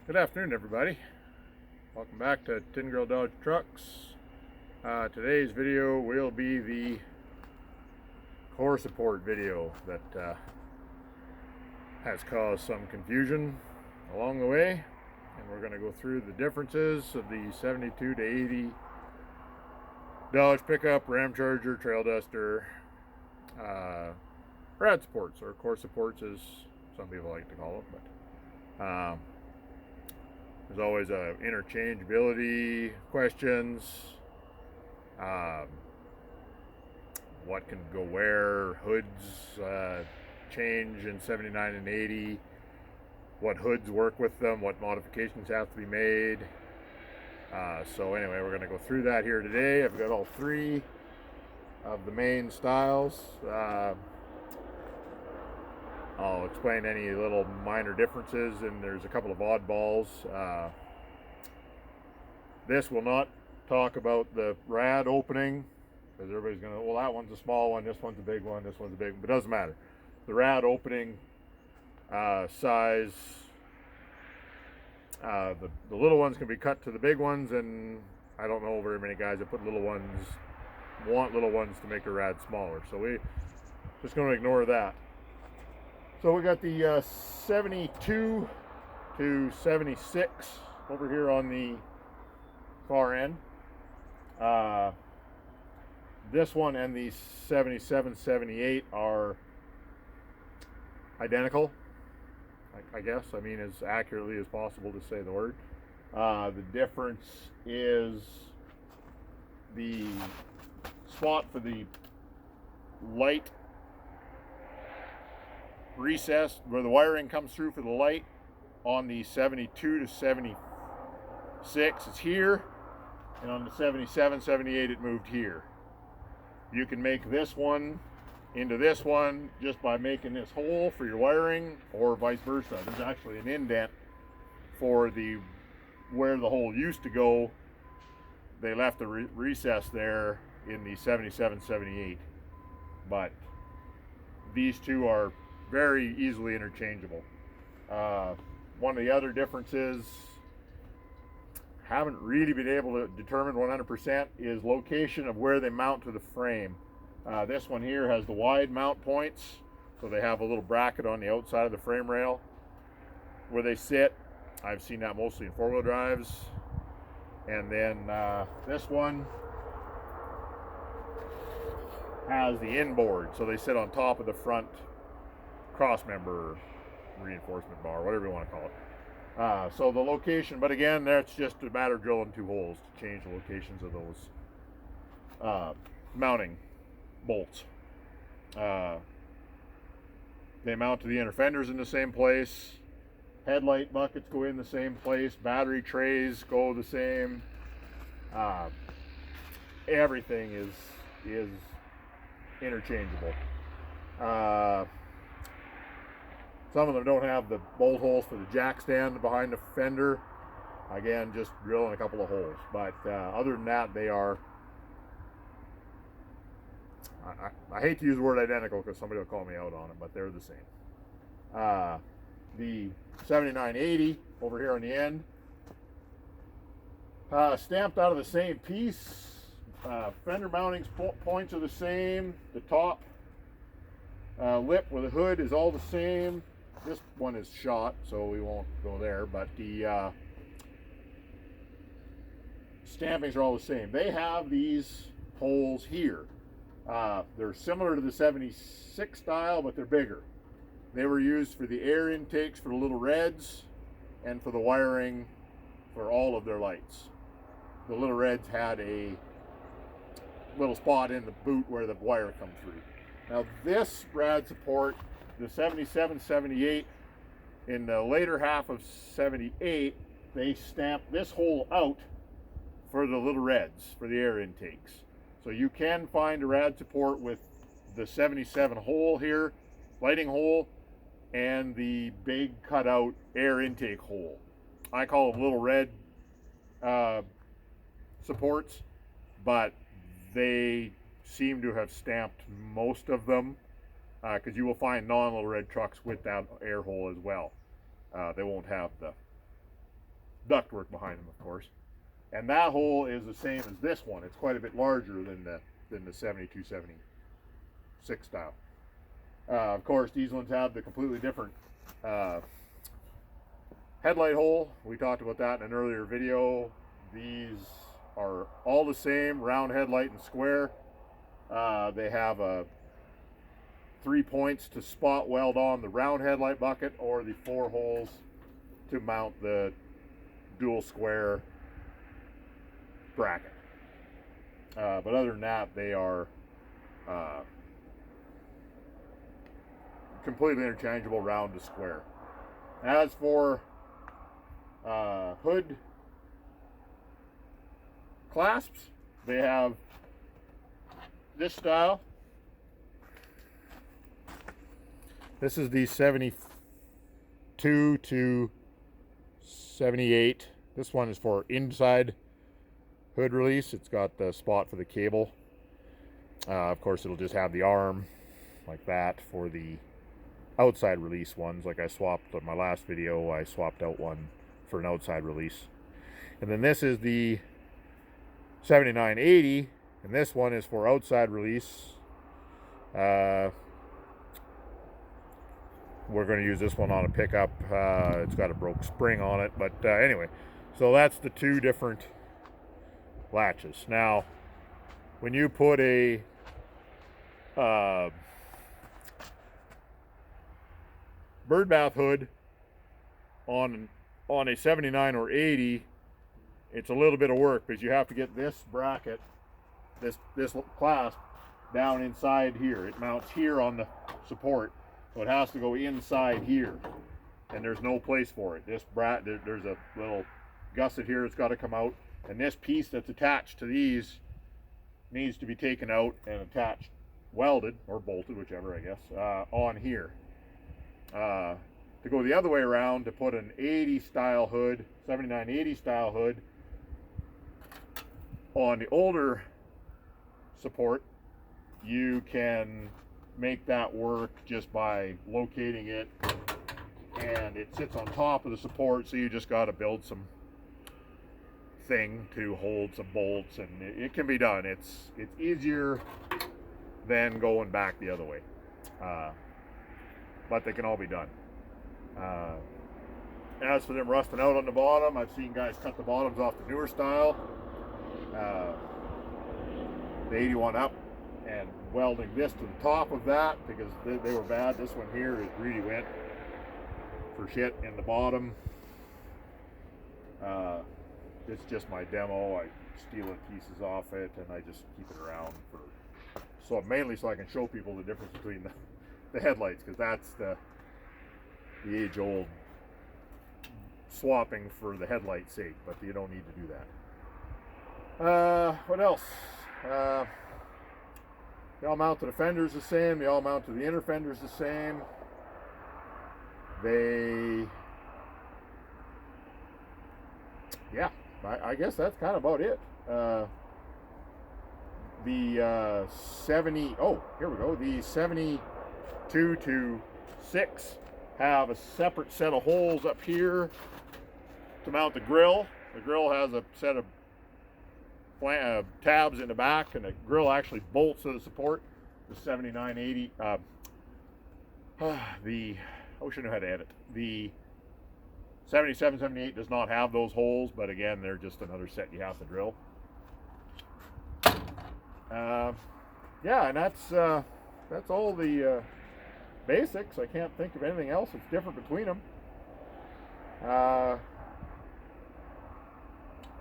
Good afternoon, everybody. Welcome back to Tin Grill Dodge Trucks. Today's video will be the core support video that has caused some confusion along the way, and we're going to go through the differences of the 72 to 80 Dodge pickup, Ram Charger, Trail Duster, rad supports, or core supports as some people like to call them, but there's always interchangeability questions. What can go where? Hoods change in 79 and 80. What hoods work with them? What modifications have to be made? So anyway, we're going to go through that here today. I've got all three of the main styles. I'll explain any little minor differences, and there's a couple of oddballs. This will not talk about the rad opening, because everybody's going to, well, that one's a small one, this one's a big one, this one's a big one, but it doesn't matter. The rad opening size, the little ones can be cut to the big ones, and I don't know very many guys that want little ones to make the rad smaller, so we just going to ignore that. So we got the 72 to 76 over here on the far end. This one and the 77, 78 are identical, I guess. I mean, as accurately as possible to say the word. The difference is the spot for the light recess, where the wiring comes through for the light on the 72 to 76 it's here, and on the 77, 78 it moved here. You can make this one into this one just by making this hole for your wiring, or vice versa. There's actually an indent for where the hole used to go. They left the recess there in the 77, 78, but these two are very easily interchangeable. One of the other differences, haven't really been able to determine 100%, is location of where they mount to the frame. This one here has the wide mount points, so they have a little bracket on the outside of the frame rail where they sit. I've seen that mostly in four-wheel drives. And then this one has the inboard, so they sit on top of the front crossmember reinforcement bar, whatever you want to call it. So the location, but again, that's just a matter of drilling two holes to change the locations of those mounting bolts. They mount to the inner fenders in the same place. Headlight buckets go in the same place. Battery trays go the same. Everything is interchangeable. Some of them don't have the bolt holes for the jack stand behind the fender. Again, just drilling a couple of holes. But other than that, they are, I hate to use the word identical because somebody will call me out on it, but they're the same. The 7980 over here on the end, stamped out of the same piece. Fender mountings points are the same. The top lip with the hood is all the same. This one is shot, so we won't go there, but the stampings are all the same. They have these holes here. They're similar to the 76 style, but they're bigger. They were used for the air intakes for the little reds and for the wiring for all of their lights. The little reds had a little spot in the boot where the wire comes through. Now this rad support, the 77, 78, in the later half of 78, they stamped this hole out for the little reds, for the air intakes. So you can find a rad support with the 77 hole here, lighting hole, and the big cutout air intake hole. I call them little red supports, but they seem to have stamped most of them, because you will find non-little red trucks with that air hole as well. They won't have ductwork behind them, of course. And that hole is the same as this one. It's quite a bit larger than the 7276 style. Of course, these ones have the completely different headlight hole. We talked about that in an earlier video. These are all the same, round headlight and square. They have 3 points to spot weld on the round headlight bucket, or the 4 holes to mount the dual square bracket. But other than that, they are completely interchangeable, round to square. As for hood clasps, they have this style. This is the 72 to 78. This one is for inside hood release. It's got the spot for the cable. Of course, it'll just have the arm like that for the outside release ones. Like I swapped on my last video, I swapped out one for an outside release. And then this is the 7980, and this one is for outside release. We're going to use this one on a pickup. It's got a broke spring on it, but anyway, so that's the 2 different latches. Now, when you put a bird bath hood on a 79 or 80, it's a little bit of work because you have to get this bracket, this clasp, down inside here. It mounts here on the support, so it has to go inside here, and there's no place for it. This there's a little gusset here that's got to come out, and this piece that's attached to these needs to be taken out and attached, welded or bolted, whichever, I guess, on here. To go the other way around, to put an 80 style hood, 7980 style hood on the older support, you can make that work just by locating it, and it sits on top of the support, so you just got to build some thing to hold some bolts, and it can be done. It's easier than going back the other way, but they can all be done. As for them rusting out on the bottom, I've seen guys cut the bottoms off the newer style, the 81 up, and welding this to the top of that because they were bad. This one here, it really went for shit in the bottom. It's just my demo. I steal the pieces off it and I just keep it around so mainly so I can show people the difference between the headlights, because that's the age-old swapping for the headlight's sake, but you don't need to do that. What else? The all mount to the fender's the same. The all mount to the inner fender's the same. Yeah, I guess that's kind of about it. The 70, oh, here we go. The 72 to 6 have a separate set of holes up here to mount the grill. The grill has a set of tabs in the back, and the grill actually bolts to the support. The 7980, I wish I knew how to edit. The 77, 78 does not have those holes, but again, they're just another set you have to drill. Yeah, and that's all the basics. I can't think of anything else that's different between them.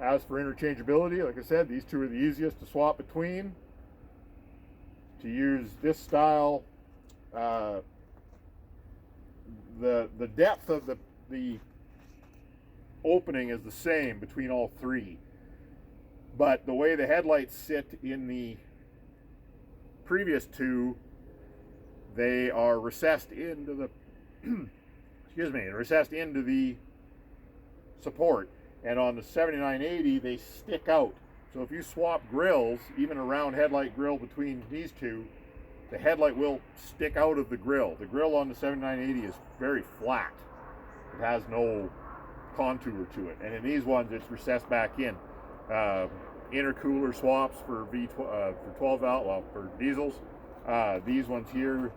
As for interchangeability, like I said, these two are the easiest to swap between. To use this style, the depth of the opening is the same between all three, but the way the headlights sit in the previous two, they are recessed into the recessed into the support, and on the 7980 they stick out. So if you swap grills, even a round headlight grill between these two, the headlight will stick out of the grill. The grill on the 7980 is very flat. It has no contour to it. And in these ones, it's recessed back in. Intercooler swaps for for 12 valve, well, for diesels. These ones here,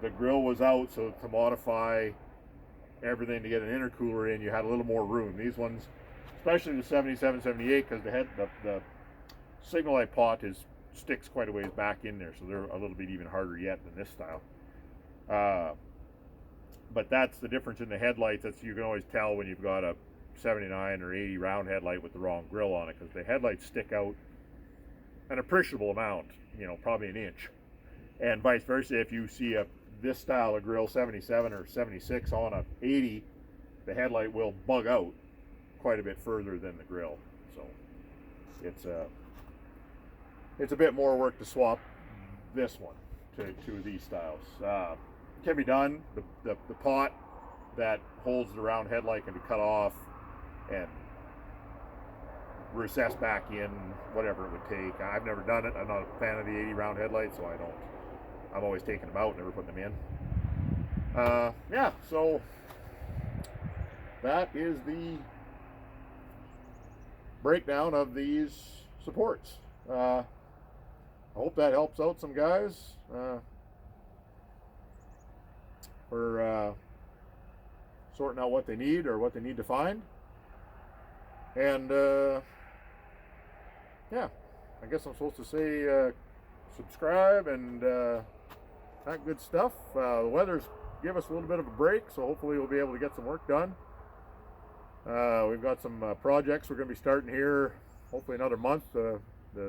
the grill was out, so to modify everything to get an intercooler in, you had a little more room. These ones, especially the 77, 78, because the signal light pot sticks quite a ways back in there, so they're a little bit even harder yet than this style. But that's the difference in the headlights. That's, you can always tell when you've got a 79 or 80 round headlight with the wrong grill on it, because the headlights stick out an appreciable amount, you know, probably an inch. And vice versa, if you see this style of grill, 77 or 76 on a 80, the headlight will bug out quite a bit further than the grill. So it's a bit more work to swap this one to these styles. Can be done. The pot that holds the round headlight can be cut off and recessed back in, whatever it would take. I've never done it. I'm not a fan of the 80 round headlight, so I'm always taking them out, never putting them in. Yeah, so that is the breakdown of these supports. I hope that helps out some guys for sorting out what they need or what they need to find. And yeah, I guess I'm supposed to say subscribe and that good stuff. The weather's give us a little bit of a break, so hopefully we'll be able to get some work done. We've got some projects we're going to be starting here, hopefully another month. The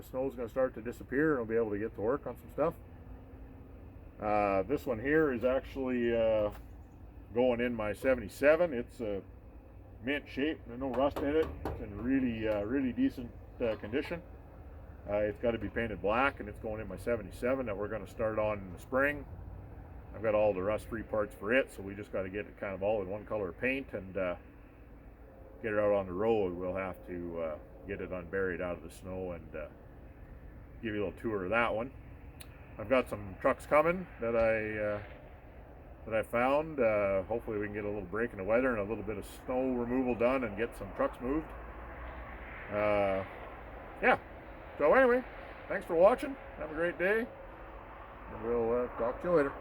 snow's going to start to disappear and we'll be able to get to work on some stuff. This one here is actually going in my 77. It's a mint shape, there's no rust in it. It's in really decent condition. It's got to be painted black, and it's going in my 77 that we're going to start on in the spring. I've got all the rust-free parts for it, so we just got to get it kind of all in one color of paint and get it out on the road. We'll have to get it unburied out of the snow and give you a little tour of that one. I've got some trucks coming that I found. Hopefully we can get a little break in the weather and a little bit of snow removal done and get some trucks moved. Yeah. So anyway, thanks for watching. Have a great day. And we'll talk to you later.